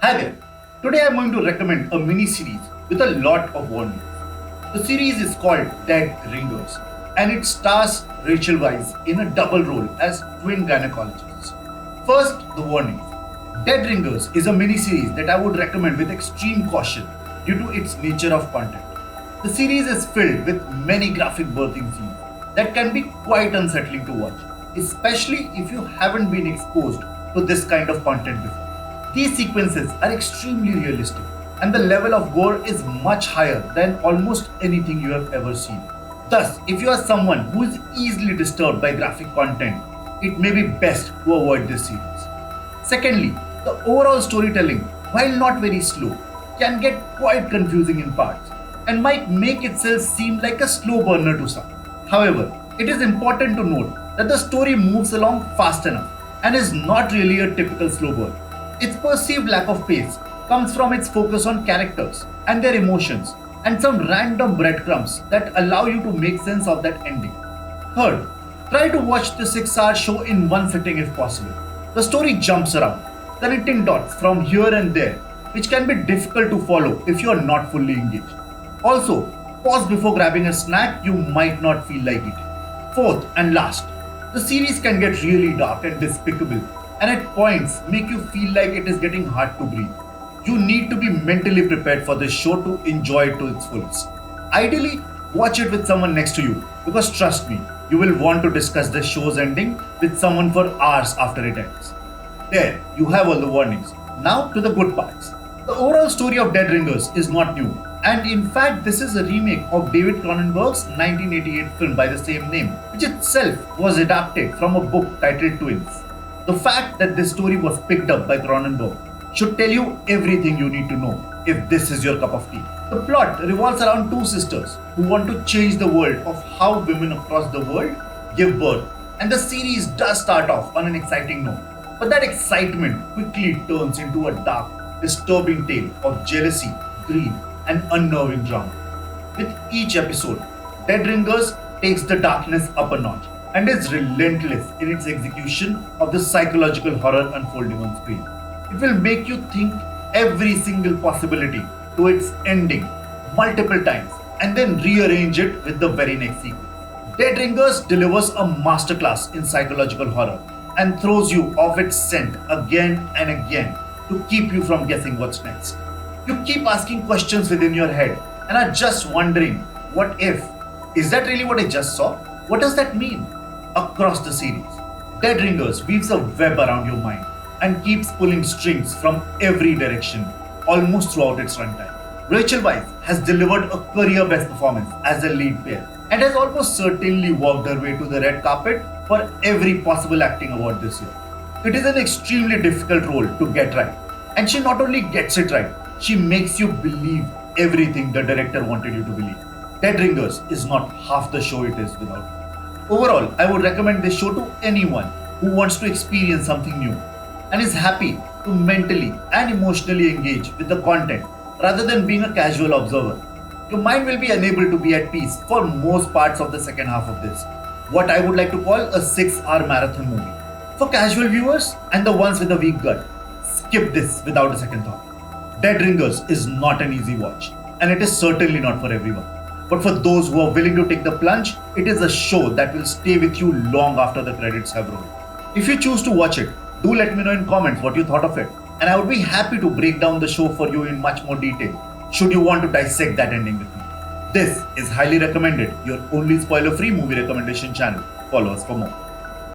Hi there. Today I'm going to recommend a mini series with a lot of warnings. The series is called Dead Ringers and it stars Rachael Weisz in a double role as twin gynecologists. First, the warnings. Dead Ringers is a mini series that I would recommend with extreme caution due to its nature of content. The series is filled with many graphic birthing scenes that can be quite unsettling to watch, especially if you haven't been exposed to this kind of content before. These sequences are extremely realistic, and the level of gore is much higher than almost anything you have ever seen. Thus, if you are someone who is easily disturbed by graphic content, it may be best to avoid this series. Secondly, the overall storytelling, while not very slow, can get quite confusing in parts and might make itself seem like a slow burner to some. However, it is important to note that the story moves along fast enough and is not really a typical slow burn. Its perceived lack of pace comes from its focus on characters and their emotions and some random breadcrumbs that allow you to make sense of that ending. Third, try to watch the 6-hour show in one sitting if possible. The story jumps around, connecting dots from here and there, which can be difficult to follow if you are not fully engaged. Also, pause before grabbing a snack you might not feel like eating. Fourth and last, the series can get really dark and despicable and at points make you feel like it is getting hard to breathe. You need to be mentally prepared for this show to enjoy it to its fullest. Ideally, watch it with someone next to you because trust me, you will want to discuss the show's ending with someone for hours after it ends. There, you have all the warnings. Now to the good parts. The overall story of Dead Ringers is not new, and in fact, this is a remake of David Cronenberg's 1988 film by the same name, which itself was adapted from a book titled Twins. The fact that this story was picked up by Cronenberg should tell you everything you need to know if this is your cup of tea. The plot revolves around two sisters who want to change the world of how women across the world give birth, and the series does start off on an exciting note. But that excitement quickly turns into a dark, disturbing tale of jealousy, greed, and unnerving drama. With each episode, Dead Ringers takes the darkness up a notch and is relentless in its execution of the psychological horror unfolding on screen. It will make you think every single possibility to its ending multiple times and then rearrange it with the very next sequence. Dead Ringers delivers a masterclass in psychological horror and throws you off its scent again and again to keep you from guessing what's next. You keep asking questions within your head and are just wondering, what if? Is that really what I just saw? What does that mean? Across the series, Dead Ringers weaves a web around your mind and keeps pulling strings from every direction almost throughout its runtime. Rachael Weisz has delivered a career-best performance as a lead pair and has almost certainly walked her way to the red carpet for every possible acting award this year. It is an extremely difficult role to get right, and she not only gets it right, she makes you believe everything the director wanted you to believe. Dead Ringers is not half the show it is without her. Overall, I would recommend this show to anyone who wants to experience something new and is happy to mentally and emotionally engage with the content rather than being a casual observer. Your mind will be unable to be at peace for most parts of the second half of this, what I would like to call a 6-hour marathon movie. For casual viewers and the ones with a weak gut, skip this without a second thought. Dead Ringers is not an easy watch, and it is certainly not for everyone. But for those who are willing to take the plunge, it is a show that will stay with you long after the credits have rolled. If you choose to watch it, do let me know in comments what you thought of it, and I would be happy to break down the show for you in much more detail, should you want to dissect that ending with me. This is Highly Recommended, your only spoiler-free movie recommendation channel. Follow us for more.